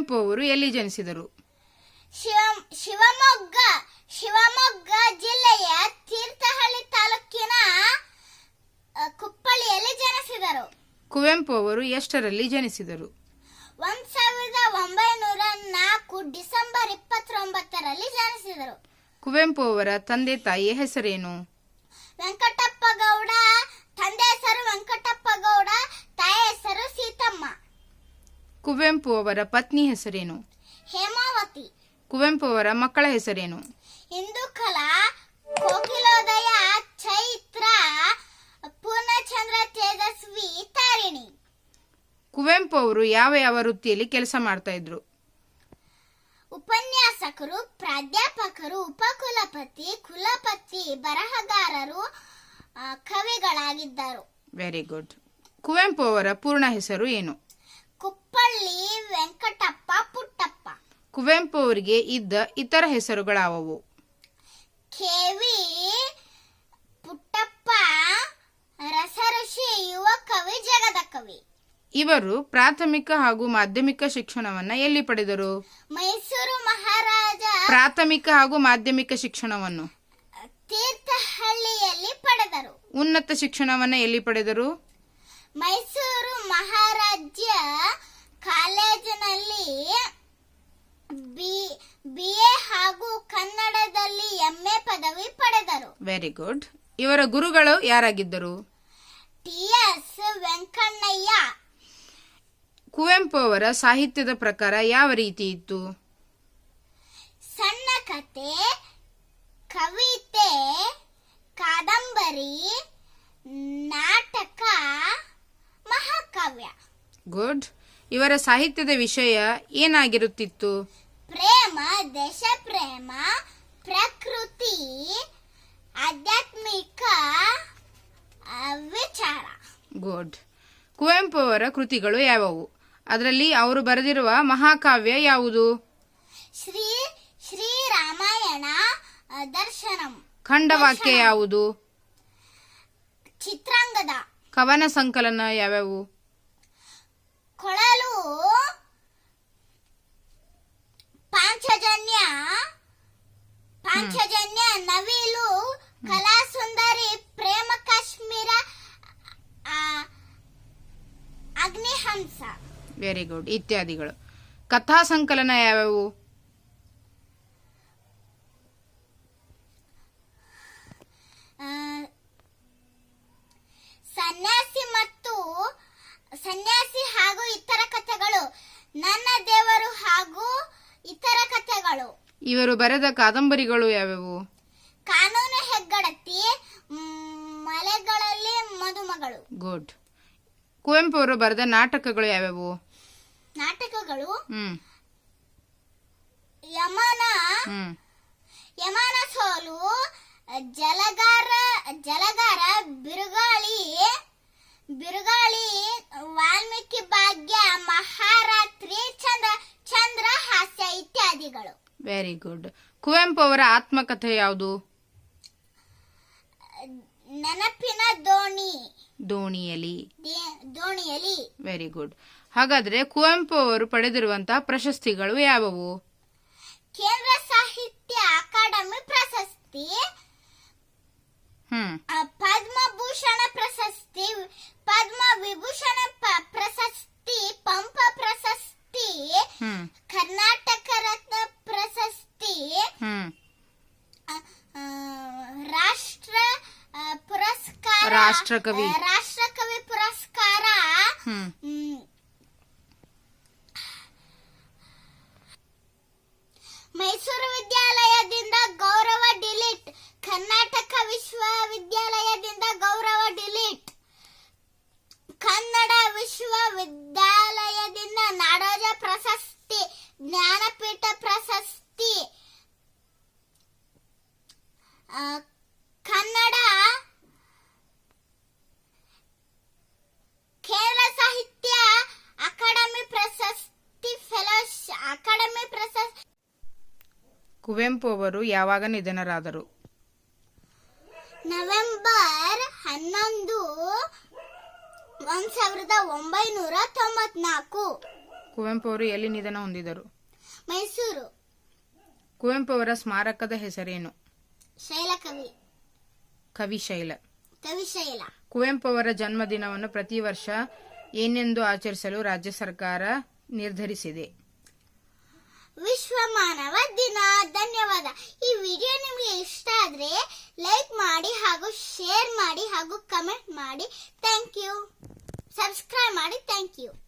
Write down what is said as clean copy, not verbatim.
ಕುವೆಂಪು ಅವರು ಎಲ್ಲಿ ಜನಿಸಿದರು? ಶಿವಮೊಗ್ಗ ಜಿಲ್ಲೆಯ ತೀರ್ಥಹಳ್ಳಿ ತಾಲೂಕಿನ ಕುಪ್ಪಳಿಯಲ್ಲಿ ಜನಿಸಿದರು. ಕುವೆಂಪು ಅವರು ಎಷ್ಟರಲ್ಲಿ ಜನಿಸಿದರು? 1904 ಡಿಸೆಂಬರ್ 29ರಲ್ಲಿ ಜನಿಸಿದರು. ಕುವೆಂಪು ಅವರ ತಂದೆ ತಾಯಿಯ ಹೆಸರೇನು? ವೆಂಕಟಪ್ಪ ಗೌಡ. ತಂದೆ ಹೆಸರು ವೆಂಕಟಪ್ಪ ಗೌಡ, ತಾಯಿ ಹೆಸರು ಸೀತಮ್ಮ. ಕುವೆಂಪು ಅವರ ಪತ್ನಿ ಹೆಸರೇನು? ಹೇಮಾವತಿ. ಕುವೆಂಪು ಅವರ ಮಕ್ಕಳ ಹೆಸರೇನು? ಇಂದುಕಲಾ, ಕೋಕಿಲೋದಯ, ಚೈತ್ರ, ಪೂರ್ಣಚಂದ್ರ, ತೇಜಸ್ವಿ, ತಾರಿಣಿ. ಕುವೆಂಪು ಅವರು ಯಾವ ಯಾವ ವೃತ್ತಿಯಲ್ಲಿ ಕೆಲಸ ಮಾಡ್ತಾ ಇದ್ರು? ಉಪನ್ಯಾಸಕರು, ಪ್ರಾಧ್ಯಾಪಕರು, ಉಪಕುಲಪತಿ, ಕುಲಪತಿ, ಬರಹಗಾರರು, ಕವಿಗಳಾಗಿದ್ದರು. Very good. ಕುವೆಂಪು ಅವರ ಪೂರ್ಣ ಹೆಸರು ಏನು? ಕುಪ್ಪಳ್ಳಿ ವೆಂಕಟಪ್ಪ ಪುಟ್ಟಪ್ಪ. ಕುವೆಂಪು ಅವರಿಗೆ ಇದ್ದ ಇತರ ಹೆಸರುಗಳಾವವು? ಕೆವಿ ಪುಟ್ಟಪ್ಪ, ರಸಋಷಿ, ಯುವ ಕವಿ, ಜಗದ ಕವಿ. ಇವರು ಪ್ರಾಥಮಿಕ ಹಾಗೂ ಮಾಧ್ಯಮಿಕ ಶಿಕ್ಷಣವನ್ನ ಎಲ್ಲಿ ಪಡೆದರು? ಮೈಸೂರು ಮಹಾರಾಜ. ಪ್ರಾಥಮಿಕ ಹಾಗೂ ಮಾಧ್ಯಮಿಕ ಶಿಕ್ಷಣವನ್ನು ತೀರ್ಥಹಳ್ಳಿಯಲ್ಲಿ ಪಡೆದರು. ಉನ್ನತ ಶಿಕ್ಷಣವನ್ನ ಎಲ್ಲಿ ಪಡೆದರು? ಮೈಸೂರು ಮಹಾರಾಜ್ಯ ಕಾಲೇಜಿನಲ್ಲಿ BA ಹಾಗೂ ಕನ್ನಡದಲ್ಲಿ MA ಪದವಿ ಪಡೆದರು. Very good. ಇವರ ಗುರುಗಳು ಯಾರಾಗಿದ್ದರು? TS ವೆಂಕಣ್ಣಯ್ಯ. ಕುವೆಂಪು ಅವರ ಸಾಹಿತ್ಯದ ಪ್ರಕಾರ ಯಾವ ರೀತಿ ಇತ್ತು? ಸಣ್ಣ ಕತೆ, ಕವಿತೆ, ಕಾದಂಬರಿ, ನಾಟಕ, ಮಹಾಕಾವ್ಯ. ಗುಡ್. ಇವರ ಸಾಹಿತ್ಯದ ವಿಷಯ ಏನಾಗಿರುತ್ತಿತ್ತು? ಪ್ರೇಮ, ದೇಶ ಪ್ರೇಮ, ಪ್ರಕೃತಿ, ಆಧ್ಯಾತ್ಮಿಕ ವಿಚಾರ. ಗುಡ್. ಕುವೆಂಪು ಅವರ ಕೃತಿಗಳು ಯಾವುವು? ಅದರಲ್ಲಿ ಅವರು ಬರೆದಿರುವ ಮಹಾಕಾವ್ಯ ಯಾವುದು? ಶ್ರೀ ರಾಮಾಯಣ ದರ್ಶನಂ. ಖಂಡವಾಕ್ಯ ಯಾವುದು? ಚಿತ್ರಾಂಗದ. ಕವನ ಸಂಕಲನ ಯಾವ್ಯಾವು? ಕೊಳಲು, ಪಾಂಚಜನ್ಯ, ನವಿಲು, ಕಲಾಸುಂದರಿ, ಪ್ರೇಮ ಕಾಶ್ಮೀರ, ಅಗ್ನಿಹಂಸ. Very good. ಇತ್ಯಾದಿಗಳು. ಕಥಾ ಸಂಕಲನ ಯಾವ್ಯಾವು? ಸನ್ಯಾಸಿ ಹಾಗೂ ಇತರ ಕಥೆಗಳು, ನನ್ನ ದೇವರು ಹಾಗೂ ಇತರ ಕಥೆಗಳು. ಇವರು ಬರೆದ ಕಾದಂಬರಿಗಳು ಯಾವ್ಯಾವು? ಕಾನೂನು ಹೆಗ್ಗಡತಿ, ಮಲೆಗಳಲ್ಲಿ ಮದುಮಗಳು. ಗುಡ್. ಕುವೆಂಪು ಅವರು ಬರೆದ ನಾಟಕಗಳು ಯಾವ್ಯಾವು? ನಾಟಕಗಳು ಯಮನ ಸೋಲು, ಜಲಗಾರ, ಬಿರುಗಾಳಿ, ವಾಲ್ಮೀಕಿ ಭಾಗ್ಯ, ಮಹಾರಾತ್ರಿ, ಚಂದ್ರ ಹಾಸ್ಯ ಇತ್ಯಾದಿಗಳು. Very good. ಕುವೆಂಪು ಅವರ ಆತ್ಮಕಥೆ ಯಾವುದು? ನೆನಪಿನ ದೋಣಿಯಲ್ಲಿ. Very good. ಹಾಗಾದ್ರೆ ಕುವೆಂಪು ಅವರು ಪಡೆದಿರುವಂತಹ ಪ್ರಶಸ್ತಿಗಳು ಯಾವುವು? ಕೇಂದ್ರ ಸಾಹಿತ್ಯ ಅಕಾಡೆಮಿ ಪ್ರಶಸ್ತಿ, ಪದ್ಮಭೂಷಣ ಪ್ರಶಸ್ತಿ, ಪದ್ಮ ವಿಭೂಷಣ ಪ್ರಶಸ್ತಿ, ಪಂಪ ಪ್ರಶಸ್ತಿ, ಕರ್ನಾಟಕ ರತ್ನ ಪ್ರಶಸ್ತಿ, ರಾಷ್ಟ್ರಕವಿ ಪುರಸ್ಕಾರ, ಮೈಸೂರು ವಿದ್ಯಾಲಯದಿಂದ ಗೌರವ ಡಿಲೀಟ್, ಕರ್ನಾಟಕ ವಿಶ್ವವಿದ್ಯಾಲಯದಿಂದ ಗೌರವ ಡಿಲೀಟ್, ಕನ್ನಡ ವಿಶ್ವವಿದ್ಯಾಲಯದಿಂದ ನಾಡೋಜ ಪ್ರಶಸ್ತಿ, ಜ್ಞಾನಪೀಠ ಪ್ರಶಸ್ತಿ, ಕನ್ನಡ ಕೇಂದ್ರ ಸಾಹಿತ್ಯ ಅಕಾಡೆಮಿ ಪ್ರಶಸ್ತಿ, ಅಕಾಡೆಮಿ ಪ್ರಶಸ್ತಿ. ಕುವೆಂಪು ಅವರು ಯಾವಾಗ ನಿಧನರಾದರು? ನವೆಂಬರ್ 11, 1994. ಕುವೆಂಪು ಅವರು ಎಲ್ಲಿ ನಿಧನ ಹೊಂದಿದರು? ಮೈಸೂರು. ಕುವೆಂಪು ಅವರ ಸ್ಮಾರಕದ ಹೆಸರೇನು? ಶೈಲಕವಿ. ಕವಿಶೈಲ. ಕವಿಶೈಲ. ಕುವೆಂಪು ಅವರ ಜನ್ಮದಿನವನ್ನು ಪ್ರತಿ ವರ್ಷ ಏನೆಂದು ಆಚರಿಸಲು ರಾಜ್ಯ ಸರ್ಕಾರ ನಿರ್ಧರಿಸಿದೆ? ವಿಶ್ವ ಮಾನವ ದಿನ. ಧನ್ಯವಾದ. ಈ ವಿಡಿಯೋ ನಿಮಗೆ ಇಷ್ಟ ಆದ್ರೆ ಲೈಕ್ ಮಾಡಿ ಹಾಗೂ ಶೇರ್ ಮಾಡಿ ಹಾಗೂ ಕಮೆಂಟ್ ಮಾಡಿ. Thank you. ಸಬ್ಸ್ಕ್ರೈಬ್ ಮಾಡಿ. Thank you.